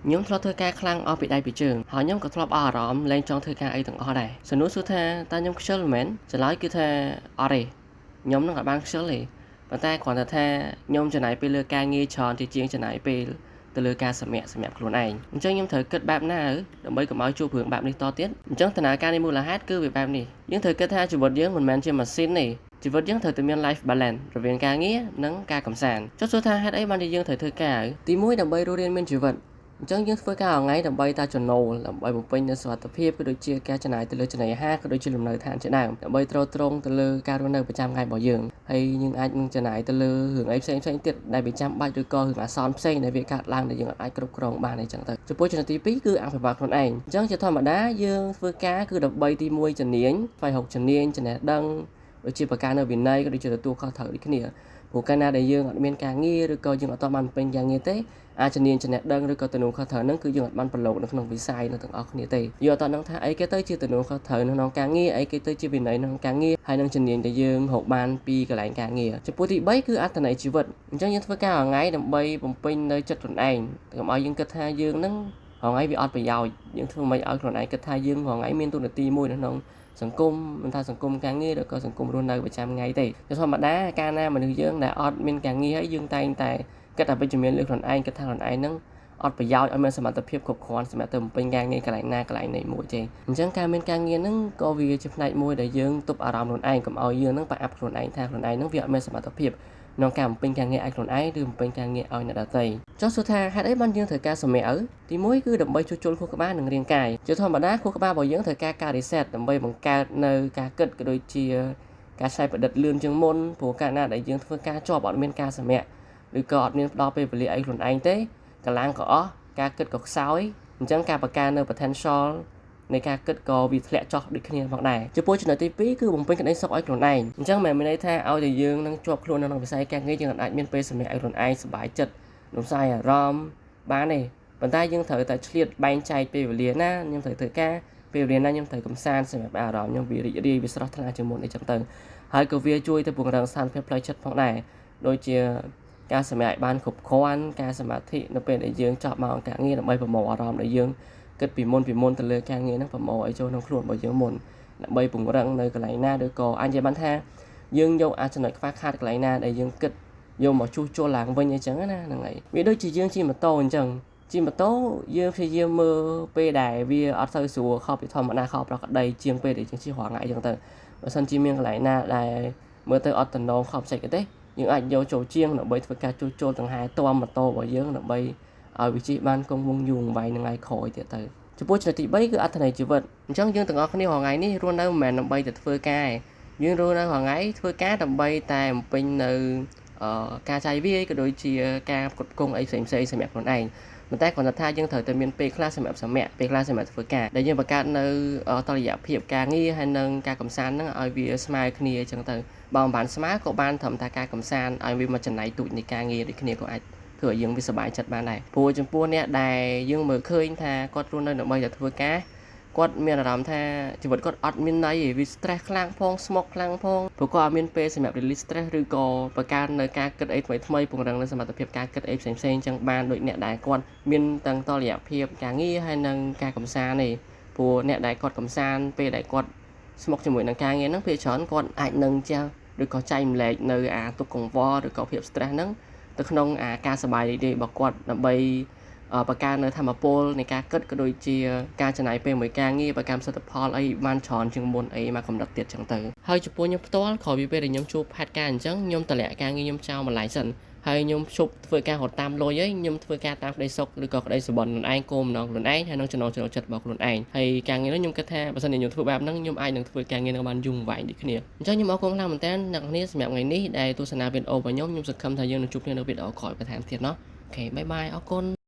ខ្ញុំធ្លាប់ធ្វើការខ្លាំងអស់ពីដៃពីជើងហើយខ្ញុំក៏ធ្លាប់អស់អារម្មណ៍លែងចង់ធ្វើការអីទាំងអស់ដែរសំណួរសួរថាតើខ្ញុំខ្ជិលមែនចម្លើយគឺថាអត់ទេខ្ញុំនឹងអាចបានខ្ជិលទេប៉ុន្តែគ្រាន់តែថាខ្ញុំចំណាយពេលលើការងារច្រើនជាជាងចំណាយពេលទៅលើការសម្រាកខ្លួនឯងអញ្ចឹងខ្ញុំត្រូវគិតបែបណាដើម្បីកុំឲ្យជួបរឿងបែបនេះតទៀតអញ្ចឹងដំណើរការនៃមូលហេតុគឺវាបែបនេះយើងត្រូវគិតថាជីវិតយើងមិនមែនជាម៉ាស៊ីនទេជីវិតយើងត្រូវតែមាន life balance រវាងការងារនិងការកម្សាន្តចុះសួរថាហេតុអីបានជាយើងត្រូវធ្វើការទី1ដើម្បីរស់រានមានជីវិតអញ្ចឹងយើងធ្វើការរាល់ថ្ងៃដើម្បីតែចំណូលដើម្បីបំពេញនូវសុខភាពក៏ដូចជាការចំណាយទៅលើចំណីអាហារក៏ដូចជាលំនៅឋានជាដើមដើម្បីទ្រទ្រង់ទៅលើការរស់នៅប្រចាំថ្ងៃរបស់យើងហើយយើងអាចនឹងចំណាយទៅលើរឿងអីផ្សេងៗទៀតដែលវាចាំបាច់ឬក៏រឿងអាសន្នផ្សេងដែលវាកើតឡើងដែលយើងអាចគ្រប់គ្រងបានអីចឹងទៅចំពោះចំណុចទី2គឺអភិវឌ្ឍខ្លួនឯងអញ្ចឹងជាធម្មតាយើងធ្វើការគឺដើម្បីទី1ជំនាញស្វែងរកជំនាញចំណេះដឹងដូចជាប្រការនៅវិន័យក៏ដូចជាទទួលខុសត្រូវដូចគ្នាព្រោះកាលណាដែលយើងអត់មានការងារឬក៏យើងអត់បានពេញការងារទេអាចជំនាញចំណេះដឹងឬក៏ទំនួលខុសត្រូវហ្នឹងគឺយើងអត់បានប្រឡូកនៅក្នុងវិស័យនៅទាំងអស់គ្នាទេយើងអត់ដឹងថាអីគេទៅជាទំនួលខុសត្រូវនៅក្នុងការងារអីគេទៅជាវិន័យនៅក្នុងការងារហើយនឹងជំនាញដែលយើងរកបានពីកន្លែងការងារចំពោះទី3គឺអត្ថន័យជីវិតអញ្ចឹងយើងធ្វើការរាល់ថ្ងៃដើម្បីបំពេញនៅចិត្តខ្លួនឯងកុំឲ្យយើងគិតថាយើងហ្នឹងរាល់ថ្ងៃវាអត់ប្រយោជន៍យើងធ្វើមិនឲ្យខ្លួនឯងគិតថាយើងរាល់ថ្ងៃមានទូនាទីមួយនៅក្នុងសង្គមមិនថាសង្គមការងារឬក៏សង្គមរស់នៅប្រចាំថ្ងៃទេជាធម្មតាកាលណាមនុស្សយើងដែលអត់មានការងារហើយយើងតែងតែគិតតែវិជ្ជមានលើខ្លួនឯងគិតថាខ្លួនឯងហ្នឹងអត់ប្រយោជន៍ឲ្យមានសមត្ថភាពគ្រប់គ្រាន់សម្រាប់ទៅបំពេញការងារកន្លែងណាកន្លែងណីមួយទេអញ្ចឹងការមានការងារហ្នឹងក៏វាជាផ្នែកមួយដែលយើងទប់អារម្មណ៍ខ្លួនឯងកុំឲ្យយើងហ្នឹងប្រអាប់ខ្លួនឯងថាខ្លួនឯងហ្នឹងវាអត់មានសមត្ថភាពក្នុងការបំពេញការងារឲ្យខ្លួនឯងឬបំពេញការងារឲ្យអ្នកដទៃចុះសួរថាហេតុអីបានយើងត្រូវការសម្រាកទី1គឺដើម្បីជួសជុលខួរក្បាលនិងរាងកាយជាធម្មតាខួរក្បាលរបស់យើងត្រូវការ reset ដើម្បីបង្កើតនៅការគិតក៏ដូចជាការច្នៃប្រឌិតលឿនជាងមុនព្រោះកាលណាដែលយើងធ្វើការជាប់អត់មានការសម្រាកឬក៏អត់មានផ្ដល់ពេលវេលាឲ្យខ្លួនឯងទេកម្លាំងក៏អស់ការគិតក៏ខ្សោយអញ្ចឹងការបង្កើននៅ potential នៃការគិតក៏វាធ្លាក់ចុះដូចគ្នាផងដែរចំពោះចំណុចទី2គឺបំពេញក្តីសុខឲ្យខ្លួនឯងអញ្ចឹងមិនមែនន័យថាឲ្យតែយើងនឹងជាប់ខ្លួននៅក្នុងវិស័យការងារយើងអាចមានពេលសម្រាកឲ្យខ្លួនឯងសុបាយចិត្តរំសាយអារម្មណ៍បានទេប៉ុន្តែយើងត្រូវតែឆ្លៀតបែងចែកពេលវេលាណាខ្ញុំត្រូវធ្វើការពេលវេលាណាខ្ញុំត្រូវកំសាន្តសម្រាប់អារម្មណ៍ខ្ញុំវារីករាយវាស្រស់ថ្លាជាងមុនអីចឹងទៅហើយក៏វាជួយទៅពង្រឹងស្ថានភាពផ្លូវចិត្តផងដែរដូចជាការសម្រាកបានគ្រប់គ្រាន់ការសមាធិនៅពេលដែលយើងចប់មកការងារដើម្បីប្រមូលអារម្មណ៍ដែលយើងគិតពីមុនទៅលើការងារហ្នឹងប្រមូលឲ្យចូលក្នុងខ្លួនរបស់យើងមុនដើម្បីពង្រឹងនៅកន្លែងណាឬក៏អាចនិយាយបានថាយើងយកអាចចំណុចខ្វះខាតកន្លែងណាដែលយើងគិតយកមកជួសជុលឡើងវិញអញ្ចឹងណាហ្នឹងហើយវាដូចជាយើងជិះម៉ូតូអញ្ចឹងជិះម៉ូតូយើងព្យាយាមមើលពេលដែលវាអត់ទៅស្រួលខុសពីធម្មតាខុសប្រក្រតីជាងពេលដែលយើងជិះរាល់ថ្ងៃអញ្ចឹងទៅបើសិនជាមានកន្លែងណាដែលមើលទៅអត់តំណងខុសបច្ចេកទេសយើងអាចយកចូលជាងដើម្បីធ្វើការជួសជុលទាំងហែទាំម៉ូតូរបស់យើងដើម្បីឲ្យវាជិះបានគង់វង្សយូរអង្វែងនឹងថ្ងៃក្រោយទៀតទៅចំពោះចំណុចទី3គឺអត្ថន័យជីវិតអញ្ចឹងយើងទាំងអស់គ្នារាល់ថ្ងៃនេះរស់នៅមិនមែនដើម្បីតែធ្វើការយើងរស់នៅរាល់ថ្ងៃធ្វើការដើម្បីតែបំពេញនៅការចាយវាយក៏ដូចជាការផ្គត់ផ្គង់អីផ្សេងៗសម្រាប់ខ្លួនឯងប៉ុន្តែគ្រាន់តែថាយើងត្រូវតែមានពេលខ្លះសម្រាប់សម្រាកពេលខ្លះសម្រាប់ធ្វើការដែលយើងបង្កើតនៅតុល្យភាពការងារហើយនិងការកំសាន្តហ្នឹងឲ្យវាស្មើគ្នាអញ្ចឹងទៅបើមិនបានស្មើក៏បានត្រឹមតែការកំសាន្តឲ្យវាមកចំណៃទូចនៃការងារដូចគ្នាក៏អាចធ្វើឲ្យយើងវាសប្បាយចិត្តបានដែរព្រោះចំពោះអ្នកដែលយើងមើលឃើញថាគាត់រស់នៅដើម្បីតែធ្វើការគាត់មានអារម្មណ៍ថាជីវិតគាត់អត់មានន័យទេវា stress ខ្លាំងផងស្មុគខ្លាំងផងព្រោះគាត់អត់មានពេលសម្រាប់ release stress ឬក៏បង្កើននៅការគិតអីថ្មីពង្រឹងនៅសមត្ថភាពការគិតអីផ្សេងៗអញ្ចឹងបានដូចអ្នកដែលគាត់មានទាំងតុល្យភាពការងារហើយនិងការកំសាន្តទេព្រោះអ្នកដែលគាត់កំសាន្តពេលដែលគាត់ស្មុគជាមួយនឹងការងារហ្នឹងពេលច្រើនគាត់អាចនឹងចេះឬក៏ចែកម្លែកនៅទុក្ខកង្វល់ឬក៏ភាព stress ហ្នឹងទៅក្នុងការសប្បាយរីករាយរបស់គាត់ដើម្បីបង្កើននៅធម៌ពលនៃការគិតក៏ដូចជាការចំណាយពេលមួយការងារប្រកាន់សិទ្ធិផលអីបានច្រើនជាងមុនអីមកកម្រិតទៀតចឹងទៅហើយចំពោះខ្ញុំផ្ទាល់ក្រោយពីពេលដែលខ្ញុំជួបផាត់ការអញ្ចឹងខ្ញុំតម្លាក់ការងារខ្ញុំចោលបន្លាយសិនហើយខ្ញុំឈប់ធ្វើការរត់តាមលុយហើយខ្ញុំធ្វើការតាមក្តីសុខឬក៏ក្តីសុបិនខ្លួនឯងគោលម្ដងខ្លួនឯងហើយនឹងចំណងចិត្តរបស់ខ្លួនឯងហើយការងារនោះខ្ញុំគិតថាបើសិនជាខ្ញុំធ្វើបែបហ្នឹងខ្ញុំអាចនឹងធ្វើការងារនឹងបានយូរអង្វែងដូចគ្នាអញ្ចឹងខ្ញុំអរគុណខ្លាំងមែនតើអ្នកនាងសម្រាប់ថ្ងៃនេះដែលទស្សនាវីដេអូរបស់ខ្ញុំសង្ឃឹមថាយើងនឹងជួបគ្នានៅវីដេអូក្រោយបន្ថែមទៀតណោះអូខេបាយបាយអរគុណ